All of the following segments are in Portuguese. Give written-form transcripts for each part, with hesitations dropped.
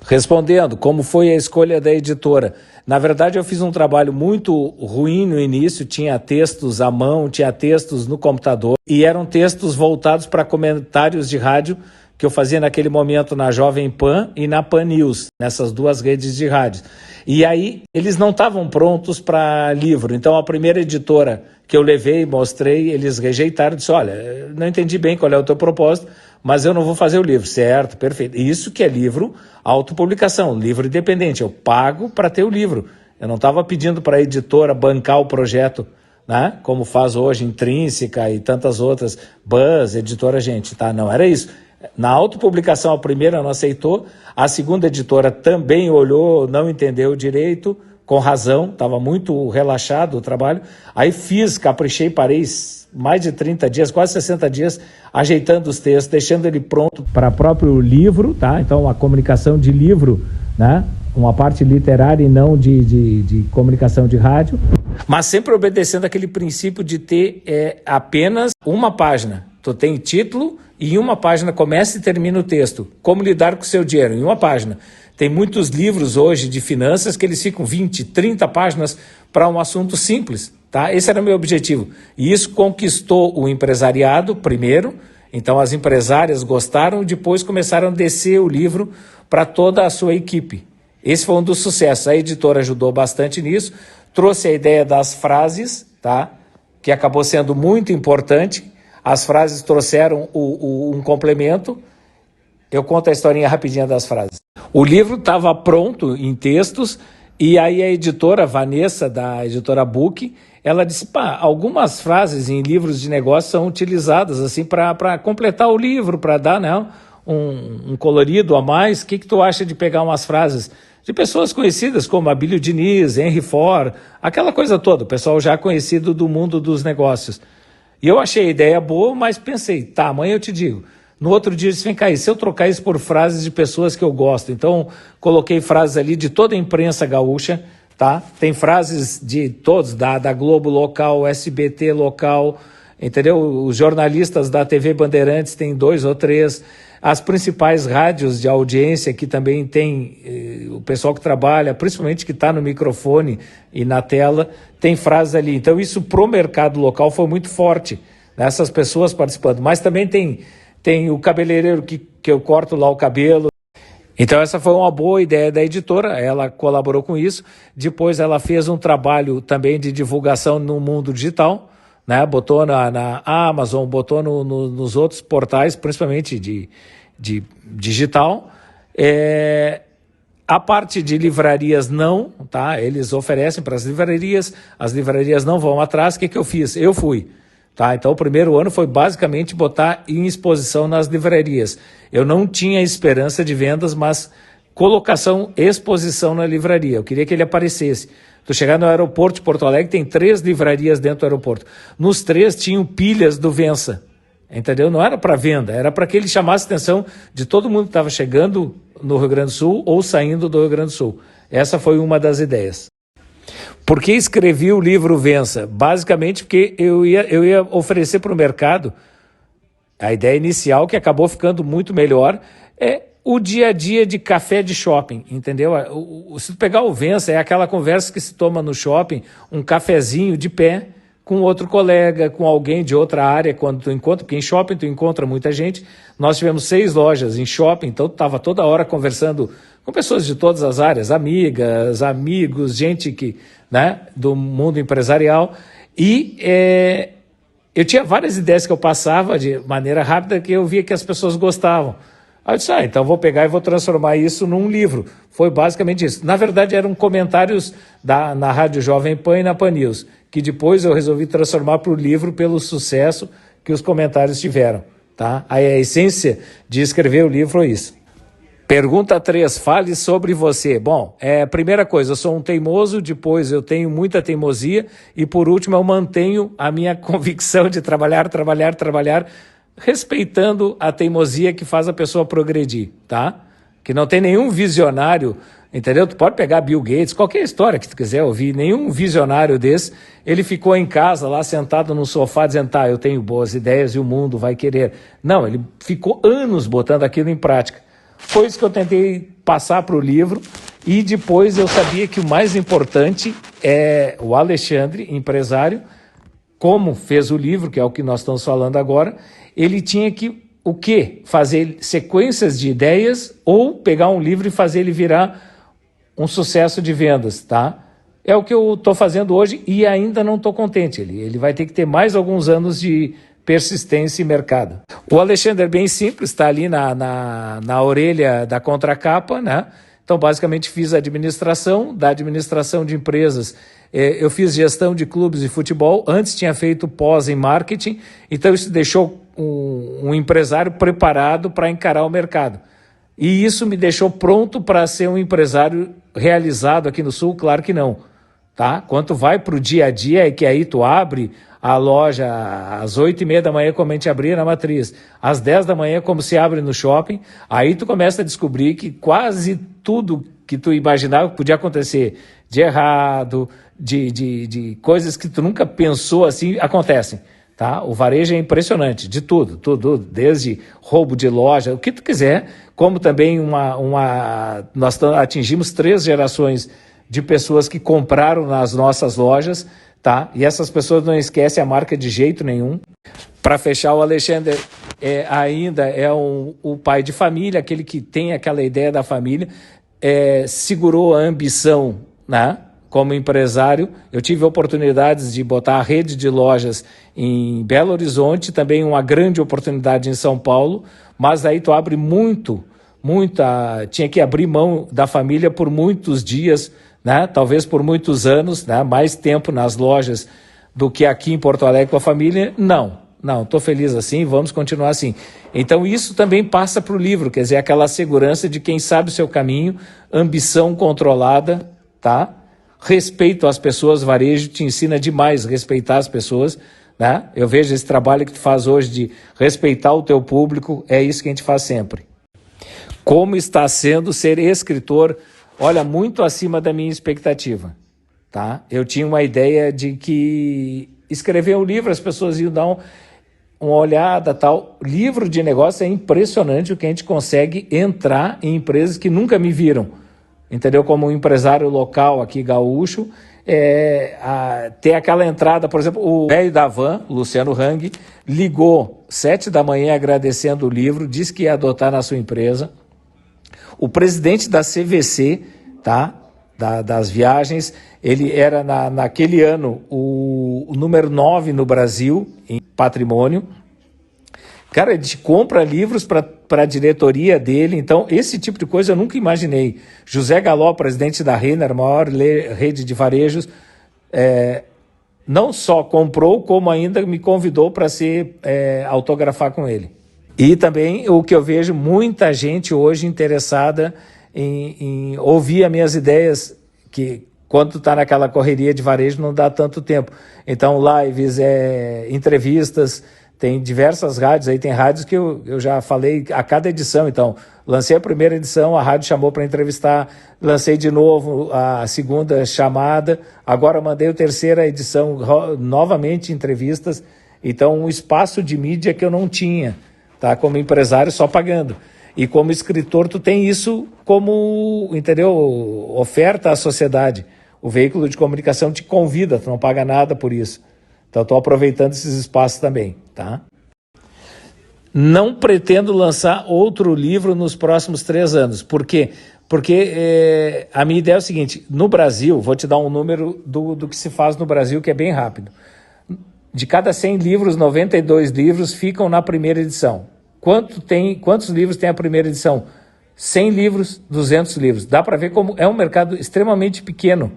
Respondendo, como foi a escolha da editora? Na verdade, eu fiz um trabalho muito ruim no início, tinha textos à mão, tinha textos no computador, e eram textos voltados para comentários de rádio que eu fazia naquele momento na Jovem Pan e na Pan News, nessas duas redes de rádio. E aí, eles não estavam prontos para livro. Então, a primeira editora que eu levei, mostrei, eles rejeitaram, disse, olha, não entendi bem qual é o teu propósito, mas eu não vou fazer o livro. Certo, perfeito. Isso que é livro, autopublicação, livro independente. Eu pago para ter o livro. Eu não estava pedindo para a editora bancar o projeto, né? Como faz hoje Intrínseca e tantas outras, Buzz, Editora Gente, tá? Não era isso. Na autopublicação, a primeira não aceitou, a segunda editora também olhou, não entendeu direito, com razão, estava muito relaxado o trabalho. Aí fiz, caprichei, parei mais de 30 dias, quase 60 dias, ajeitando os textos, deixando ele pronto para próprio livro, tá? Então, a comunicação de livro, né? Uma parte literária e não de comunicação de rádio, mas sempre obedecendo aquele princípio de ter apenas uma página. Tu tem título e em uma página começa e termina o texto. Como lidar com o seu dinheiro? Em uma página. Tem muitos livros hoje de finanças que eles ficam 20, 30 páginas para um assunto simples, tá? Esse era o meu objetivo. E isso conquistou o empresariado primeiro, então as empresárias gostaram e depois começaram a descer o livro para toda a sua equipe. Esse foi um dos sucessos. A editora ajudou bastante nisso, trouxe a ideia das frases, tá? Que acabou sendo muito importante. As frases trouxeram um complemento. Eu conto a historinha rapidinha das frases. O livro estava pronto em textos e aí a editora Vanessa, da editora Book, ela disse, algumas frases em livros de negócio são utilizadas assim para completar o livro, para dar, né, um colorido a mais. O que tu acha de pegar umas frases de pessoas conhecidas como Abílio Diniz, Henry Ford, aquela coisa toda, o pessoal já conhecido do mundo dos negócios. E eu achei a ideia boa, mas pensei, amanhã eu te digo. No outro dia eu disse, vem cá, e se eu trocar isso por frases de pessoas que eu gosto? Então, coloquei frases ali de toda a imprensa gaúcha, tá? Tem frases de todos, da Globo local, SBT local, entendeu? Os jornalistas da TV Bandeirantes tem 2 ou 3, as principais rádios de audiência que também tem, o pessoal que trabalha, principalmente que está no microfone e na tela, tem frases ali. Então isso pro mercado local foi muito forte, né? Essas pessoas participando. Mas também tem o cabeleireiro que eu corto lá o cabelo. Então essa foi uma boa ideia da editora, ela colaborou com isso. Depois ela fez um trabalho também de divulgação no mundo digital, né? Botou na Amazon, botou nos outros portais, principalmente de digital. A parte de livrarias não, tá? Eles oferecem para as livrarias não vão atrás. O que eu fiz? Eu fui. Tá? Então o primeiro ano foi basicamente botar em exposição nas livrarias. Eu não tinha esperança de vendas, mas colocação, exposição na livraria. Eu queria que ele aparecesse. Tu chegar no aeroporto de Porto Alegre, tem 3 livrarias dentro do aeroporto. Nos 3 tinham pilhas do Vença. Entendeu? Não era para venda, era para que ele chamasse a atenção de todo mundo que estava chegando no Rio Grande do Sul ou saindo do Rio Grande do Sul. Essa foi uma das ideias. Por que escrevi o livro Vença? Basicamente porque eu ia oferecer para o mercado a ideia inicial, que acabou ficando muito melhor, é o dia a dia de café de shopping, entendeu? Se tu pegar o Vença, é aquela conversa que se toma no shopping, um cafezinho de pé, com outro colega, com alguém de outra área, quando tu encontra, porque em shopping tu encontra muita gente. Nós tivemos 6 lojas em shopping, então tu estava toda hora conversando com pessoas de todas as áreas, amigas, amigos, gente que, né, do mundo empresarial. E eu tinha várias ideias que eu passava de maneira rápida que eu via que as pessoas gostavam. Aí eu disse, então vou pegar e vou transformar isso num livro. Foi basicamente isso. Na verdade, eram comentários na Rádio Jovem Pan e na Pan News, que depois eu resolvi transformar para o livro pelo sucesso que os comentários tiveram. Tá? Aí a essência de escrever o livro foi isso. Pergunta 3, fale sobre você. Bom, primeira coisa, eu sou um teimoso, depois eu tenho muita teimosia e por último eu mantenho a minha convicção de trabalhar, respeitando a teimosia que faz a pessoa progredir, tá? Que não tem nenhum visionário, entendeu? Tu pode pegar Bill Gates, qualquer história que tu quiser ouvir, nenhum visionário desse, ele ficou em casa lá sentado no sofá dizendo, eu tenho boas ideias e o mundo vai querer. Não, ele ficou anos botando aquilo em prática. Foi isso que eu tentei passar para o livro. E depois eu sabia que o mais importante é o Alexandre, empresário, como fez o livro, que é o que nós estamos falando agora, ele tinha que, o quê? Fazer sequências de ideias ou pegar um livro e fazer ele virar um sucesso de vendas, tá? É o que eu estou fazendo hoje e ainda não estou contente. Ele vai ter que ter mais alguns anos de persistência e mercado. O Alexandre é bem simples, está ali na orelha da contracapa, né? Então, basicamente, fiz administração, da administração de empresas. Eu fiz gestão de clubes de futebol, antes tinha feito pós em marketing, então isso deixou um empresário preparado para encarar o mercado. E isso me deixou pronto para ser um empresário realizado aqui no Sul? Claro que não. Tá? Quando vai para o dia a dia, é que aí tu abre a loja às 8h30 da manhã, como a gente abria na Matriz, às 10 da manhã, como se abre no shopping, aí tu começa a descobrir que quase tudo que tu imaginava que podia acontecer de errado, de coisas que tu nunca pensou assim, acontecem. Tá? O varejo é impressionante, de tudo, desde roubo de loja, o que tu quiser, como também nós atingimos 3 gerações de pessoas que compraram nas nossas lojas, tá? E essas pessoas não esquecem a marca de jeito nenhum. Para fechar, o Alexandre ainda é o pai de família, aquele que tem aquela ideia da família, segurou a ambição, né? Como empresário. Eu tive oportunidades de botar a rede de lojas em Belo Horizonte, também uma grande oportunidade em São Paulo, mas aí tu abre tinha que abrir mão da família por muitos dias, né? Talvez por muitos anos, né? Mais tempo nas lojas do que aqui em Porto Alegre com a família. Não, estou feliz assim, vamos continuar assim. Então isso também passa para o livro, quer dizer, aquela segurança de quem sabe o seu caminho, ambição controlada, tá? Respeito às pessoas, varejo te ensina demais a respeitar as pessoas, né? Eu vejo esse trabalho que tu faz hoje de respeitar o teu público, é isso que a gente faz sempre. Como está sendo ser escritor, olha, muito acima da minha expectativa, tá? Eu tinha uma ideia de que escrever um livro, as pessoas iam dar uma olhada, tal. Livro de negócio é impressionante o que a gente consegue entrar em empresas que nunca me viram, entendeu? Como um empresário local aqui, gaúcho, ter aquela entrada, por exemplo, o velho da van, Luciano Hang, ligou 7 da manhã agradecendo o livro, disse que ia adotar na sua empresa. O presidente da CVC, tá? Das viagens, ele era naquele ano o número 9 no Brasil em patrimônio. Cara, ele compra livros para a diretoria dele, então esse tipo de coisa eu nunca imaginei. José Galó, presidente da Renner, a maior rede de varejos, não só comprou, como ainda me convidou para autografar com ele. E também o que eu vejo, muita gente hoje interessada em ouvir as minhas ideias, que quando tu está naquela correria de varejo não dá tanto tempo. Então, lives, entrevistas, tem diversas rádios, aí tem rádios que eu já falei a cada edição. Então, lancei a primeira edição, a rádio chamou para entrevistar, lancei de novo a segunda chamada, agora mandei a terceira edição, novamente entrevistas. Então, um espaço de mídia que eu não tinha, tá? Como empresário, só pagando. E como escritor, tu tem isso como, entendeu? Oferta à sociedade. O veículo de comunicação te convida, tu não paga nada por isso. Então, estou aproveitando esses espaços também, tá? Não pretendo lançar outro livro nos próximos 3 anos. Por quê? Porque a minha ideia é o seguinte, no Brasil, vou te dar um número do que se faz no Brasil, que é bem rápido. De cada 100 livros, 92 livros ficam na primeira edição. Quantos livros tem a primeira edição? 100 livros, 200 livros. Dá para ver como é um mercado extremamente pequeno.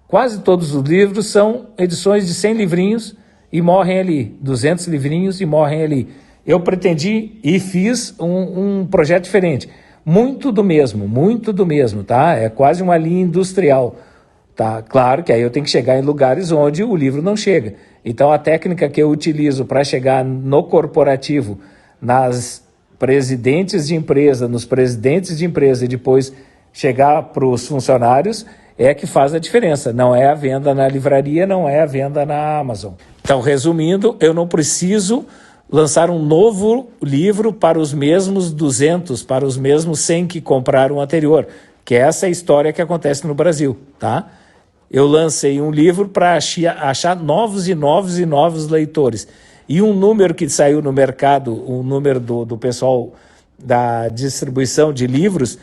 Quase todos os livros são edições de 100 livrinhos e morrem ali. 200 livrinhos e morrem ali. Eu pretendi e fiz um projeto diferente. Muito do mesmo, tá? É quase uma linha industrial, tá? Claro que aí eu tenho que chegar em lugares onde o livro não chega. Então, a técnica que eu utilizo para chegar no corporativo, nas presidentes de empresa, nos presidentes de empresa e depois chegar para os funcionários, é que faz a diferença. Não é a venda na livraria, não é a venda na Amazon. Então, resumindo, eu não preciso lançar um novo livro para os mesmos 200, para os mesmos 100 que compraram o anterior, que é essa história que acontece no Brasil, tá? Eu lancei um livro para achar novos e novos e novos leitores. E um número que saiu no mercado, um número do pessoal da distribuição de livros,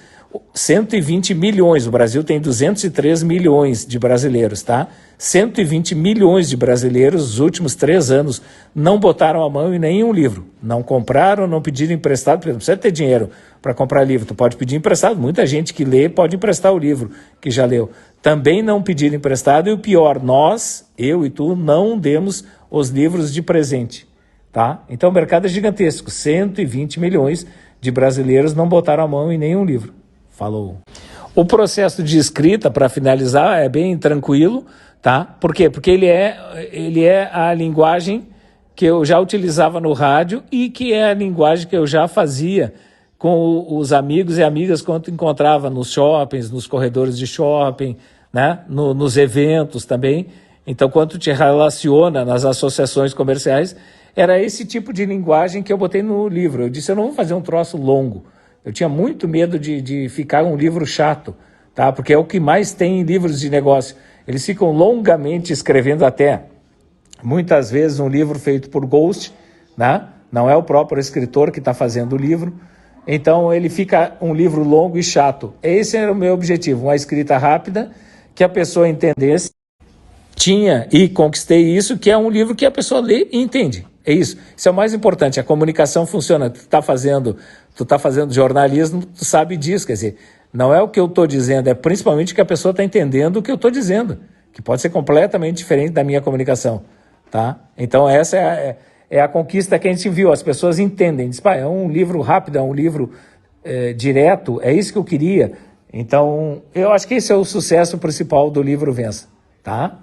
120 milhões. O Brasil tem 203 milhões de brasileiros, tá? 120 milhões de brasileiros, nos últimos 3 anos, não botaram a mão em nenhum livro. Não compraram, não pediram emprestado, porque não precisa ter dinheiro para comprar livro. Tu pode pedir emprestado. Muita gente que lê pode emprestar o livro que já leu. Também não pediram emprestado e o pior, nós, eu e tu, não demos os livros de presente, tá? Então o mercado é gigantesco. 120 milhões de brasileiros não botaram a mão em nenhum livro. Falou. O processo de escrita, para finalizar, é bem tranquilo, tá? Por quê? Porque ele é a linguagem que eu já utilizava no rádio e que é a linguagem que eu já fazia com os amigos e amigas quando encontrava nos shoppings, nos corredores de shopping, né? Nos eventos também. Então, quando te relaciona nas associações comerciais, era esse tipo de linguagem que eu botei no livro. Eu disse, eu não vou fazer um troço longo. Eu tinha muito medo de ficar um livro chato, tá? Porque é o que mais tem em livros de negócio. Eles ficam longamente escrevendo até, muitas vezes, um livro feito por ghost, né? Não é o próprio escritor que está fazendo o livro. Então, ele fica um livro longo e chato. Esse era o meu objetivo, uma escrita rápida, que a pessoa entendesse. Tinha e conquistei isso, que é um livro que a pessoa lê e entende. É isso. Isso é o mais importante. A comunicação funciona. Tu tá fazendo jornalismo, tu sabe disso. Quer dizer, não é o que eu estou dizendo, é principalmente que a pessoa está entendendo o que eu estou dizendo, que pode ser completamente diferente da minha comunicação, tá? Então essa é a conquista que a gente viu. As pessoas entendem. Diz, pá, é um livro rápido, é um livro direto, é isso que eu queria. Então, eu acho que esse é o sucesso principal do livro Vença, tá?